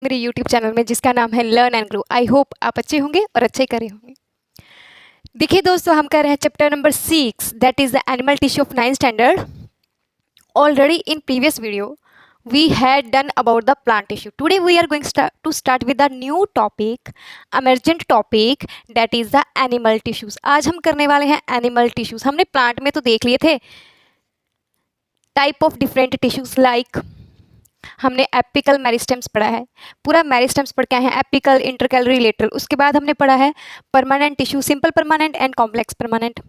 मेरे YouTube channel में जिसका नाम है learn and grow. I hope आप अच्छे होंगे और अच्छे करे होंगे। देखिए दोस्तों, हम कर रहे हैं chapter number 6 that is the animal tissue of 9th standard. Already in previous video we had done about the plant tissue. Today we are going to start with the new topic, emergent topic, that is the animal tissues. आज हम करने वाले हैं animal tissues. हमने plant में तो देख लिए थे type of different tissues like हमने एपिकल मेरिस्टेम्स पढ़ा है, पूरा मेरिस्टेम्स पढ़ के आए हैं, एपिकल, इंटरकैलरी, लेटरल। उसके बाद हमने पढ़ा है permanent tissue, simple permanent and complex permanent.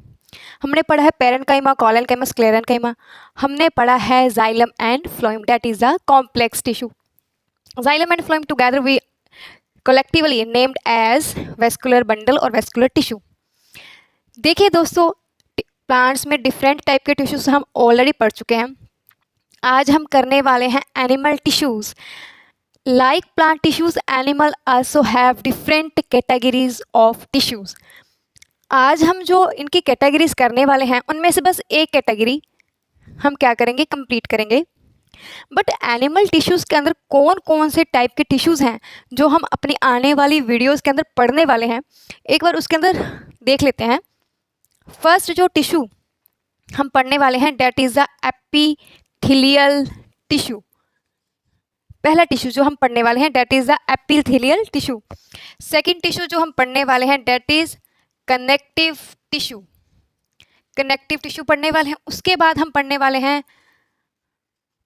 हमने पढ़ा है पेरेन्काइमा, कॉलेनकाइमा, स्क्लेरेन्काइमा। हमने पढ़ा है xylem and phloem, that is the complex tissue. Xylem and phloem together we collectively named as vascular bundle और वेस्कुलर टिश्यू। देखिए दोस्तों, प्लांट्स में डिफरेंट टाइप के टिश्यूज हम ऑलरेडी पढ़ चुके हैं। आज हम करने वाले हैं animal tissues. Like plant tissues, animal also have different categories of tissues. आज हम जो इनकी कैटेगरीज करने वाले हैं उनमें से बस एक कैटेगरी हम क्या करेंगे, कंप्लीट करेंगे। बट एनिमल टिश्यूज़ के अंदर कौन कौन से टाइप के टिश्यूज़ हैं जो हम अपनी आने वाली वीडियोज़ के अंदर पढ़ने वाले हैं, एक बार उसके अंदर देख लेते हैं। फर्स्ट जो टिश्यू हम पढ़ने वाले हैं that is the epithelial tissue. पहला टिश्यू जो हम पढ़ने वाले हैं that is the epithelial tissue. Second tissue जो हम पढ़ने वाले हैं that is connective tissue. Connective tissue पढ़ने वाले हैं। उसके बाद हम पढ़ने वाले हैं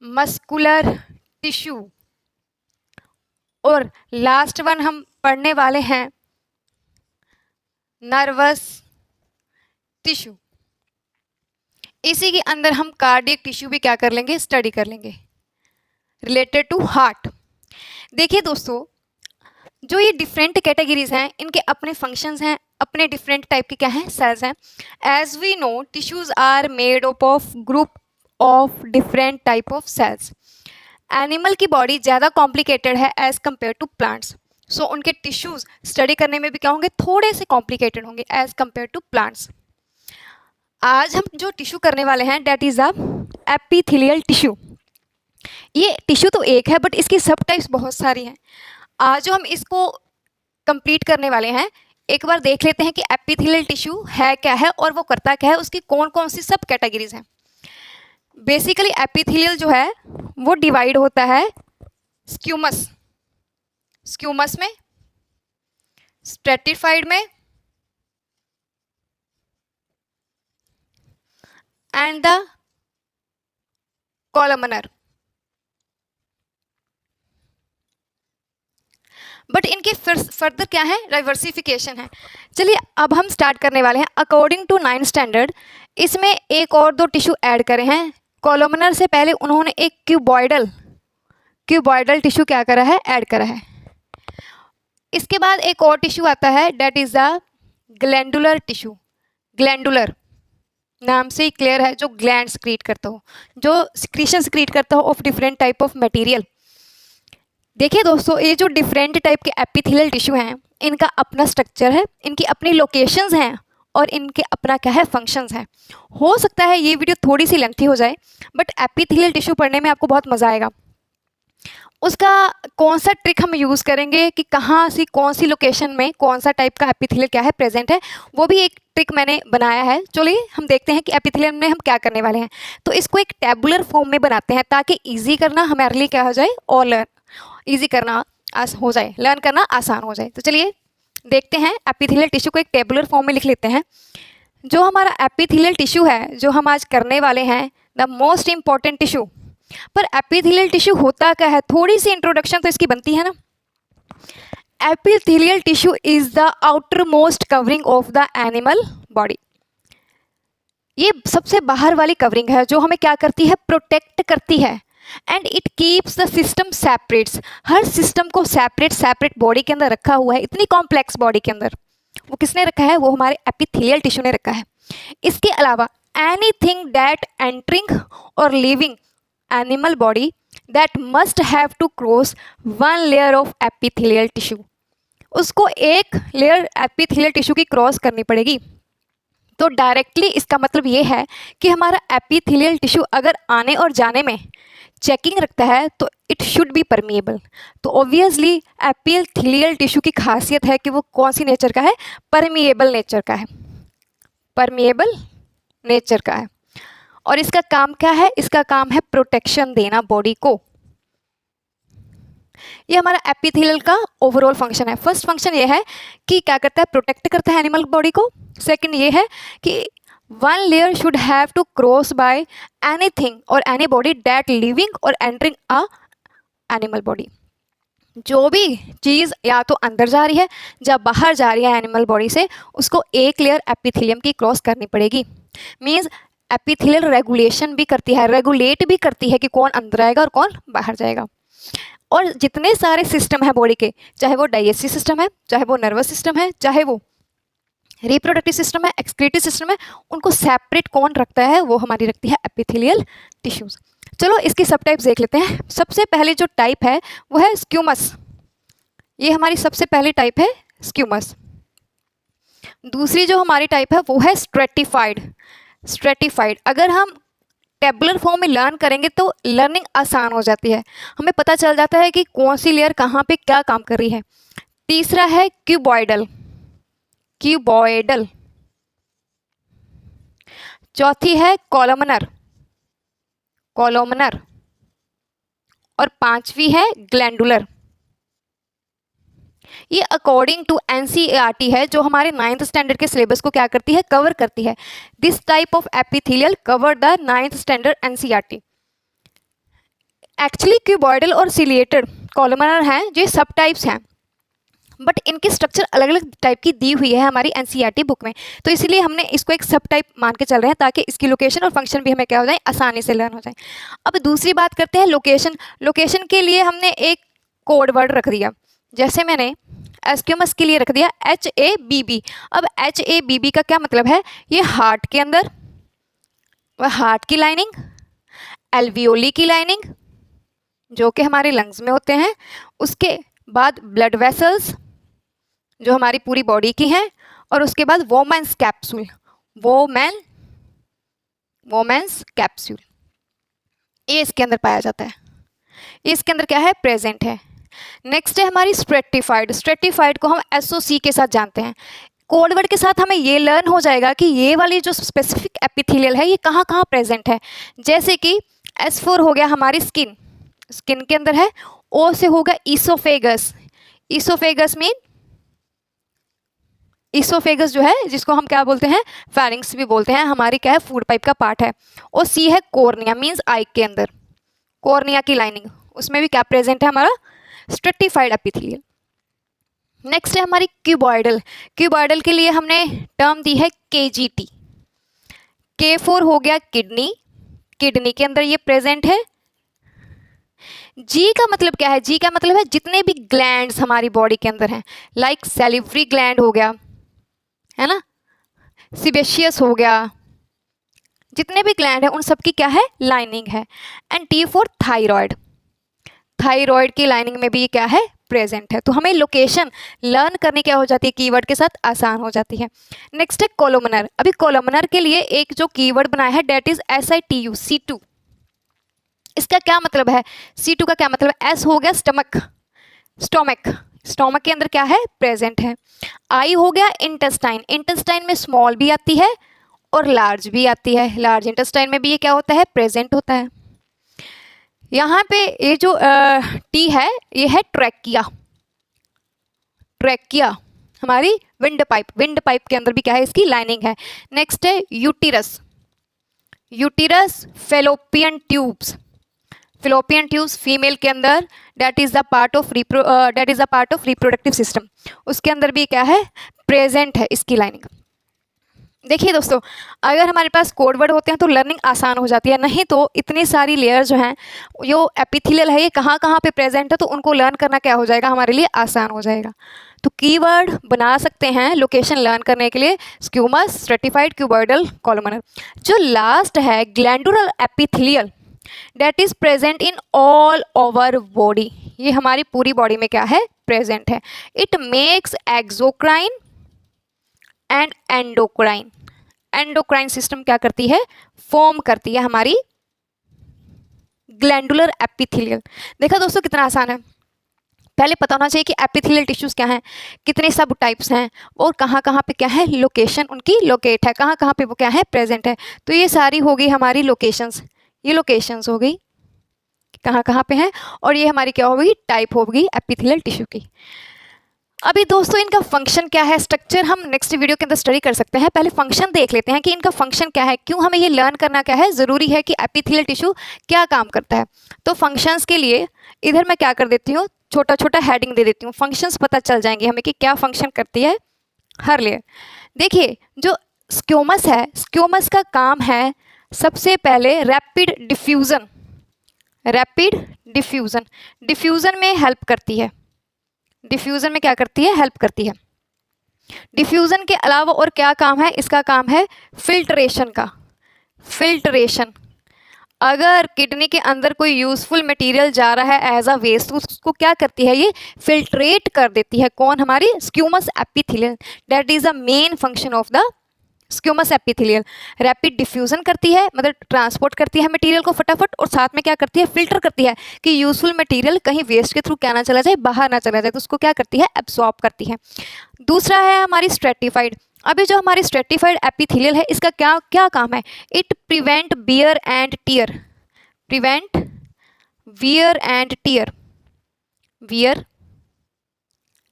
मस्कुलर टिश्यू, और लास्ट वन हम पढ़ने वाले हैं नर्वस टिश्यू। इसी के अंदर हम कार्डियक टिश्यू भी क्या कर लेंगे, स्टडी कर लेंगे रिलेटेड टू हार्ट। देखिए दोस्तों, जो ये डिफरेंट कैटेगरीज हैं इनके अपने फंक्शंस हैं, अपने डिफरेंट टाइप के क्या हैं, सेल्स हैं। As we know tissues are made up of group of different type of cells. Animal की बॉडी ज़्यादा कॉम्प्लिकेटेड है as compare to plants, so उनके टिश्यूज स्टडी करने में भी क्या होंगे, थोड़े से कॉम्प्लिकेटेड होंगे एज कम्पेयर टू प्लांट्स। आज हम जो टिश्यू करने वाले हैं that is a epithelial tissue. ये टिश्यू तो एक है बट इसकी सब टाइप्स बहुत सारी हैं। आज जो हम इसको कंप्लीट करने वाले हैं, एक बार देख लेते हैं कि एपिथेलियल टिश्यू है क्या है और वो करता क्या है, उसकी कौन कौन सी सब कैटेगरीज हैं। बेसिकली एपिथेलियल जो है वो डिवाइड होता है स्क्यूमस, स्क्यूमस में, स्ट्रेटिफाइड में एंड द कॉलमनर। बट इनके फर्दर क्या है, डाइवर्सिफिकेशन है। चलिए अब हम स्टार्ट करने वाले हैं। अकॉर्डिंग टू 9th स्टैंडर्ड इसमें एक और दो टिश्यू ऐड करे हैं। कॉलमनर से पहले उन्होंने एक क्यूबॉइडल टिश्यू क्या करा है, ऐड करा है। इसके बाद एक और टिश्यू आता है that is the glandular tissue. Glandular नाम से ही क्लियर है, जो ग्लैंड सक्रीट करता हो, जो सिक्रीशन सक्रीट करता हो of different type of material. देखिए दोस्तों, ये जो डिफरेंट टाइप के एपिथेलियल टिश्यू हैं इनका अपना स्ट्रक्चर है, इनकी अपनी लोकेशंस हैं और इनके अपना क्या है, फंक्शंस हैं। हो सकता है ये वीडियो थोड़ी सी लेंथी हो जाए बट एपिथेलियल टिश्यू पढ़ने में आपको बहुत मज़ा आएगा। उसका कौन सा ट्रिक हम यूज़ करेंगे कि कहाँ सी कौन सी लोकेशन में कौन सा टाइप का एपिथेलियल क्या है प्रेजेंट है, वो भी एक ट्रिक मैंने बनाया है। चलिए हम देखते हैं कि एपिथेलियल में हम क्या करने वाले हैं। तो इसको एक टेबुलर फॉर्म में बनाते हैं ताकि ईजी करना हमारे लिए क्या हो जाए, और लर्न ईजी करना हो जाए, लर्न करना आसान हो जाए। तो चलिए देखते हैं, एपिथेलियल टिश्यू को एक टेबुलर फॉर्म में लिख लेते हैं। जो हमारा एपिथेलियल टिश्यू है जो हम आज करने वाले हैं, द मोस्ट इम्पॉर्टेंट टिश्यू। पर एपिथेलियल टिश्यू होता क्या है, थोड़ी सी इंट्रोडक्शन तो इसकी बनती है ना। Epithelial tissue is the outer most covering of the animal body. ये सबसे बाहर वाली कवरिंग है जो हमें क्या करती है, प्रोटेक्ट करती है। And it keeps the system separates, her system को सेपरेट बॉडी के अंदर रखा हुआ है। इतनी कॉम्प्लेक्स बॉडी के अंदर वो किसने रखा है, वो हमारे एपिथेलियल टिश्यू ने रखा है। इसके अलावा anything that entering or living animal body that must have to cross one layer of epithelial tissue, उसको एक लेयर एपिथेलियल टिश्यू की क्रॉस करनी पड़ेगी। तो डायरेक्टली इसका मतलब ये है कि हमारा एपिथेलियल टिश्यू अगर आने और जाने में चेकिंग रखता है तो इट शुड बी परमिएबल। तो ऑब्वियसली एपिथेलियल टिश्यू की खासियत है कि वो कौन सी नेचर का है, परमिएबल नेचर का है, परमिएबल नेचर का है। और इसका काम क्या है, इसका काम है प्रोटेक्शन देना बॉडी को। ये हमारा एपिथेलियल का ओवरऑल फंक्शन है। फर्स्ट फंक्शन ये है कि क्या करता है, प्रोटेक्ट करता है एनिमल बॉडी को। सेकंड ये है कि one layer should have to cross by anything or any body that living or entering a animal body. जो भी चीज़ या तो अंदर जा रही है या बाहर जा रही है एनिमल बॉडी से, उसको एक लेयर एपिथेलियम की क्रॉस करनी पड़ेगी। मीन्स एपिथेलियल रेगुलेशन भी करती है, रेगुलेट भी करती है कि कौन अंदर आएगा और कौन बाहर जाएगा। और जितने सारे सिस्टम है बॉडी के, चाहे वो डाइजेस्टिव सिस्टम है, चाहे वो नर्वस सिस्टम है, चाहे वो रिप्रोडक्टिव सिस्टम है, एक्सक्रीटिव सिस्टम है, उनको सेपरेट कौन रखता है, वो हमारी रखती है एपिथेलियल टिश्यूज। चलो इसकी सब टाइप्स देख लेते हैं। सबसे पहले जो टाइप है वो है स्क्यूमस। ये हमारी सबसे पहली टाइप है स्क्यूमस। दूसरी जो हमारी टाइप है वो है स्ट्रेटिफाइड। स्ट्रेटिफाइड अगर हम टेबुलर फॉर्म में लर्न करेंगे तो लर्निंग आसान हो जाती है, हमें पता चल जाता है कि कौन सी लेयर कहाँ पे क्या काम कर रही है। तीसरा है क्यूबॉइडल। क्यूबॉइडल। चौथी है कॉलमनर। कॉलमनर। और पांचवी है ग्लैंडुलर। ये अकॉर्डिंग टू एनसीईआरटी है, जो हमारे 9th स्टैंडर्ड के सिलेबस को क्या करती है, कवर करती है। This type of epithelial cover the 9th standard NCERT. Actually cuboidal और सिलिएटेड कॉलमनर हैं, जो सब टाइप्स हैं, बट इनकी स्ट्रक्चर अलग अलग टाइप की दी हुई है हमारी एनसीईआरटी बुक में, तो इसलिए हमने इसको एक सब टाइप मान के चल रहे हैं ताकि इसकी लोकेशन और फंक्शन भी हमें क्या हो जाए, आसानी से लर्न हो जाए। अब दूसरी बात करते हैं लोकेशन। लोकेशन के लिए हमने एक कोड वर्ड रख दिया, जैसे मैंने एस्क्यूमस के लिए रख दिया HABB। अब HABB का क्या मतलब है, ये हार्ट के अंदर, वह हार्ट की लाइनिंग, एल्वियोली की लाइनिंग जो कि हमारे लंग्स में होते हैं, उसके बाद ब्लड वेसल्स जो हमारी पूरी बॉडी की हैं, और उसके बाद वोमेंस कैप्सूल। वोमेंस कैप्सूल ये इसके अंदर पाया जाता है, ये इसके अंदर क्या है, प्रेजेंट है। नेक्स्ट है हमारी स्ट्रेटिफाइड। स्ट्रेटिफाइड को हम SOC के साथ जानते हैं। कोड वर्ड के साथ हमें ये लर्न हो जाएगा कि ये वाली जो स्पेसिफिक एपिथेलियल है ये कहाँ कहाँ प्रेजेंट है। जैसे कि S4 हो गया हमारी स्किन, स्किन के अंदर है। O से होगा ईसोफेगस। ईसोफेगस मीन, ईसोफेगस जो है जिसको हम क्या बोलते हैं, फेरिंग्स भी बोलते हैं, हमारी क्या है, फूड पाइप का पार्ट है। और C है कॉर्निया, मीन्स आई के अंदर, कॉर्निया की लाइनिंग, उसमें भी क्या प्रेजेंट है, हमारा स्ट्रेटिफाइड एपिथेलियल। नेक्स्ट है हमारी क्यूबॉइडल। क्यूबॉइडल के लिए हमने टर्म दी है KGT। K4 हो गया किडनी, किडनी के अंदर ये प्रेजेंट है। G का मतलब क्या है, G का मतलब है जितने भी ग्लैंड्स हमारी बॉडी के अंदर हैं, लाइक सैलिवरी ग्लैंड हो गया, है ना, सीबेशियस हो गया, जितने भी ग्लैंड हैं उन सब की क्या है, लाइनिंग है। And T for thyroid. Thyroid की लाइनिंग में भी क्या है, प्रेजेंट है। तो हमें लोकेशन लर्न करने क्या हो जाती है, कीवर्ड के साथ आसान हो जाती है। नेक्स्ट है कोलोमनर। अभी कोलोमनर के लिए एक जो कीवर्ड बनाया है डेट इज SITU, C2। इसका क्या मतलब है, C2 का क्या मतलब है, S हो गया स्टमक, स्टोमक, स्टोमक के अंदर क्या है, प्रेजेंट है। I हो गया इंटेस्टाइन, इंटेस्टाइन में स्मॉल भी आती है और लार्ज भी आती है, लार्ज इंटेस्टाइन में भी ये क्या होता है, प्रेजेंट होता है। यहाँ पे ये जो T है ये है ट्रैकिया। ट्रैकिया हमारी विंड पाइप, विंड पाइप के अंदर भी क्या है, इसकी लाइनिंग है। नेक्स्ट है uterus. Uterus fallopian tubes, fallopian tubes female के अंदर, that is the part of reproductive system, उसके अंदर भी क्या है, प्रेजेंट है इसकी लाइनिंग। देखिए दोस्तों, अगर हमारे पास कोड वर्ड होते हैं तो लर्निंग आसान हो जाती है, नहीं तो इतनी सारी लेयर जो हैं, जो एपिथेलियल है ये कहाँ कहाँ पे प्रेजेंट है, तो उनको लर्न करना क्या हो जाएगा, हमारे लिए आसान हो जाएगा। तो कीवर्ड बना सकते हैं लोकेशन लर्न करने के लिए, स्क्यूमस, स्ट्रेटिफाइड, क्यूबॉइडल, कोलोमनर। जो लास्ट है glandular epithelial, that is present in all over body, ये हमारी पूरी बॉडी में क्या है, प्रेजेंट है। It makes exocrine and endocrine. Endocrine system क्या करती है, फॉर्म करती है हमारी ग्लैंडुलर एपिथेलियल। देखा दोस्तों कितना आसान है। पहले पता होना चाहिए कि एपिथेलियल टिश्यूज क्या हैं, कितने सब टाइप्स हैं और कहाँ कहाँ पे क्या है लोकेशन उनकी लोकेट है, कहाँ कहाँ पे वो क्या है प्रेजेंट है। तो ये सारी होगी हमारी लोकेशंस, ये लोकेशंस हो गई कहाँ कहाँ पे हैं, और ये हमारी क्या होगी टाइप होगी एपिथेलियल टिश्यू की। अभी दोस्तों इनका फंक्शन क्या है, स्ट्रक्चर हम नेक्स्ट वीडियो के अंदर स्टडी कर सकते हैं। पहले फंक्शन देख लेते हैं कि इनका फंक्शन क्या है, क्यों हमें ये लर्न करना क्या है ज़रूरी है कि एपिथेलियल टिश्यू क्या काम करता है। तो फंक्शंस के लिए इधर मैं क्या कर देती हूँ, छोटा छोटा हेडिंग दे देती हूँ, फंक्शंस पता चल जाएंगे हमें कि क्या फंक्शन करती है हर लेयर। देखिए जो स्क्योमस है, स्क्योमस का काम है सबसे पहले rapid diffusion, rapid diffusion, diffusion में हेल्प करती है, डिफ्यूज़न में क्या करती है हेल्प करती है। डिफ्यूज़न के अलावा और क्या काम है, इसका काम है फिल्ट्रेशन का, फिल्ट्रेशन। अगर किडनी के अंदर कोई यूज़फुल मटेरियल जा रहा है एज अ वेस्ट तो उसको क्या करती है ये फिल्ट्रेट कर देती है। कौन, हमारी स्क्यूमस epithelial. That is the main function of the स्क्यूमस epithelial. Rapid diffusion करती है, मतलब ट्रांसपोर्ट करती है मटेरियल को फटाफट, और साथ में क्या करती है फिल्टर करती है कि यूजफुल मटेरियल कहीं वेस्ट के थ्रू क्या ना चला जाए, बाहर ना चला जाए, तो उसको क्या करती है एब्सॉर्ब करती है। दूसरा है हमारी स्ट्रेटिफाइड। अभी जो हमारी स्ट्रेटिफाइड एपिथेलियल है इसका क्या क्या काम है, it prevent wear and tear, prevent wear and tear, wear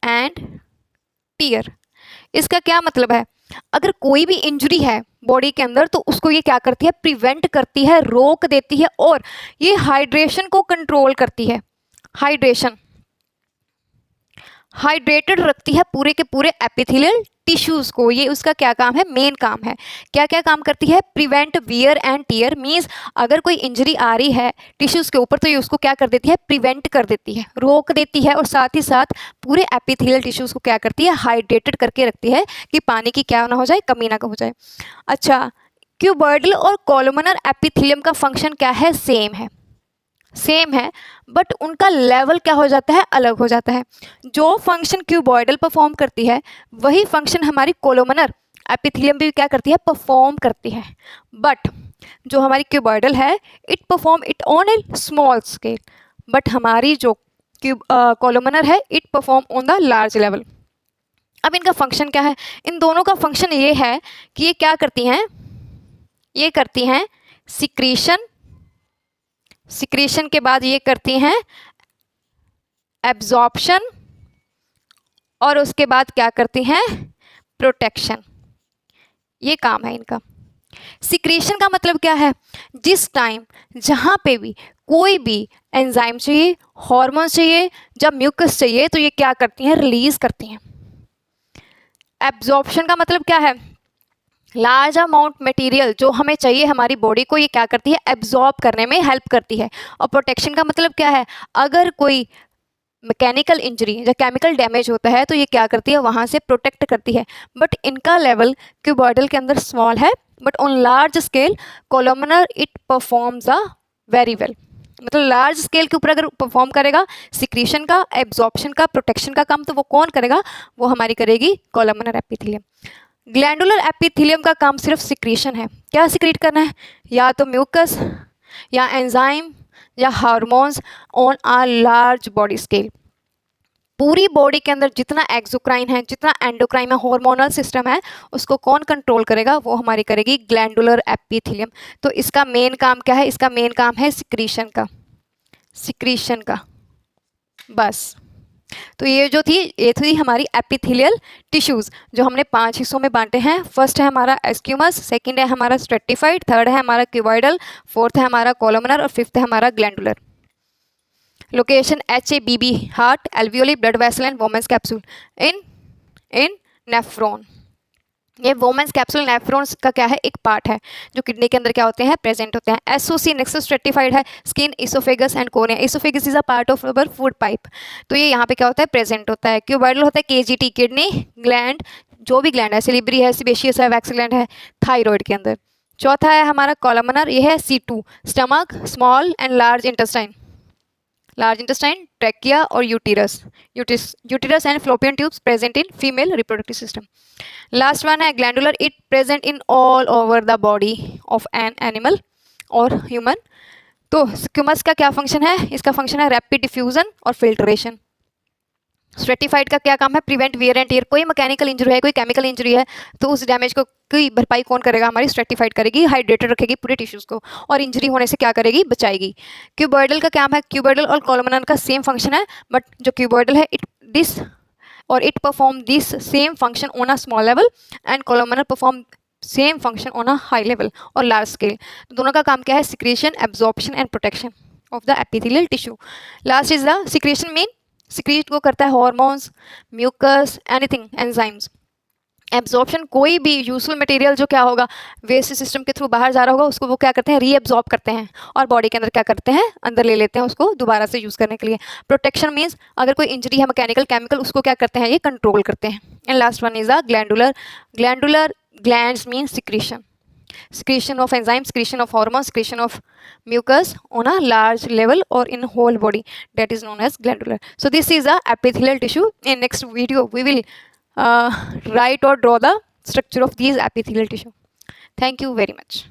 and tear. इसका क्या मतलब है, अगर कोई भी इंजरी है बॉडी के अंदर तो उसको ये क्या करती है प्रिवेंट करती है, रोक देती है, और ये हाइड्रेशन को कंट्रोल करती है, हाइड्रेशन, हाइड्रेटेड रखती है पूरे के पूरे एपिथेलियल टिश्यूज को। ये उसका क्या काम है, मेन काम है। क्या क्या काम करती है, prevent wear and tear, means अगर कोई इंजरी आ रही है टिश्यूज के ऊपर तो ये उसको क्या कर देती है प्रिवेंट कर देती है, रोक देती है, और साथ ही साथ पूरे एपिथेलियल टिश्यूज को क्या करती है हाइड्रेटेड करके रखती है कि पानी की क्या ना हो जाए, कमी ना हो जाए। अच्छा, क्यूबॉइडल और कॉलमनर एपिथेलियम का फंक्शन क्या है, सेम है, सेम है, बट उनका लेवल क्या हो जाता है अलग हो जाता है। जो फंक्शन क्यूबॉइडल परफॉर्म करती है वही फंक्शन हमारी कोलोमनर एपिथेलियम भी क्या करती है परफॉर्म करती है। बट जो हमारी क्यूबॉइडल है it perform it on A small scale, but हमारी जो कोलोमनर है it perform on the large level. अब इनका फंक्शन क्या है, इन दोनों का फंक्शन ये है कि ये क्या करती हैं, ये करती हैं सिक्रीशन, सिक्रीशन के बाद ये करती हैं एब्जॉर्प्शन, और उसके बाद क्या करती हैं प्रोटेक्शन। ये काम है इनका। सिक्रीशन का मतलब क्या है, जिस टाइम जहाँ पे भी कोई भी एंजाइम चाहिए, हार्मोन चाहिए, जब म्यूकस चाहिए तो ये क्या करती हैं रिलीज करती हैं। एब्जॉर्प्शन का मतलब क्या है, लार्ज अमाउंट मटेरियल जो हमें चाहिए हमारी बॉडी को ये क्या करती है एब्जॉर्ब करने में हेल्प करती है। और प्रोटेक्शन का मतलब क्या है, अगर कोई मैकेनिकल इंजरी या केमिकल डैमेज होता है तो ये क्या करती है वहाँ से प्रोटेक्ट करती है। बट इनका लेवल क्यूबॉइडल के अंदर स्मॉल है, but on large scale columnar it performs a very well. मतलब लार्ज स्केल के ऊपर अगर परफॉर्म करेगा सिक्रीशन का, एब्जॉर्प्शन का, प्रोटेक्शन का काम, तो वो कौन करेगा, वो हमारी करेगी कोलोमनर एपिथेलियम। ग्लैंडुलर एपिथेलियम का काम सिर्फ सिक्रीशन है। क्या सिक्रीट करना है, या तो म्यूकस या एंजाइम या hormones on a large body scale. पूरी बॉडी के अंदर जितना एक्सोक्राइन है, जितना एंडोक्राइन है, हार्मोनल सिस्टम है, उसको कौन कंट्रोल करेगा, वो हमारी करेगी ग्लैंडुलर एपिथेलियम। तो इसका मेन काम क्या है, इसका मेन काम है सिक्रीशन का, सिक्रीशन का, बस। तो ये जो थी ये थी हमारी एपिथेलियल टिश्यूज जो हमने 5 हिस्सों में बांटे हैं। फर्स्ट है हमारा एस्क्यूमस, सेकंड है हमारा स्ट्रेटिफाइड, थर्ड है हमारा क्यूबॉइडल, फोर्थ है हमारा कोलोमनर और फिफ्थ है हमारा glandular. Location HABB heart, alveoli, blood vessel and Bowman's capsule in nephron. ये वोमेंस कैप्सूल नेफ्रॉन्स का क्या है एक पार्ट है जो किडनी के अंदर क्या होते हैं प्रेजेंट होते हैं। SOC नेक्स्ट स्ट्रेटिफाइड है skin, oesophagus and cornea. Oesophagus is a part of our food pipe, तो ये यहाँ पे क्या होता है प्रेजेंट होता है। क्यूबॉइडल होता है KGT किडनी, ग्लैंड जो भी ग्लैंड है, सिलिब्री है, सिबेशियस है, वैक्स ग्लैंड है थायराइड के अंदर। चौथा है हमारा कोलोमनर, ये है C2 stomach, small and large intestine. large intestine, trachea or uterus. Uterus and fallopian tubes present in female reproductive system. Last one है glandular, it present in all over the body of an animal or human. तो स्क्यूमस का क्या function है? इसका function है rapid diffusion और filtration. Stratified का क्या काम है? Prevent wear and tear. कोई मैकेनिकल इंजरी है, कोई केमिकल इंजरी है, तो उस डैमेज को की भरपाई कौन करेगा? हमारी स्ट्रेटिफाइड करेगी, हाइड्रेटेड रखेगी पूरे टिश्यूज को, और इंजरी होने से क्या करेगी? बचाएगी. क्यूबॉइडल का काम है? क्यूबॉइडल और कॉलमनर का सेम फंक्शन है, बट जो क्यूबॉइडल है it perform this same function on a small level and columnar perform same function on a high level or large scale. तो दोनों का काम क्या है? secretion, absorption and protection of the epithelial tissue. Last is the secretion mean secrete को करता है hormones, mucus, anything, enzymes. Absorption, कोई भी यूजफुल मटेरियल जो क्या होगा वेस्ट सिस्टम के थ्रू बाहर जा रहा होगा उसको वो क्या करते हैं? रीएब्जॉर्ब करते हैं और बॉडी के अंदर क्या करते हैं? अंदर ले लेते हैं उसको दोबारा से यूज़ करने के लिए. प्रोटेक्शन मीन्स अगर कोई इंजरी है मैकेनिकल केमिकल उसको क्या करते हैं? ये कंट्रोल करते हैं. And last one is the glandular. Glandular glands mean secretion of enzymes, secretion of hormones, secretion of mucus on a large level or in whole body, that is known as glandular. So this is a epithelial tissue. In next video we will write or draw the structure of these epithelial tissue. Thank you very much.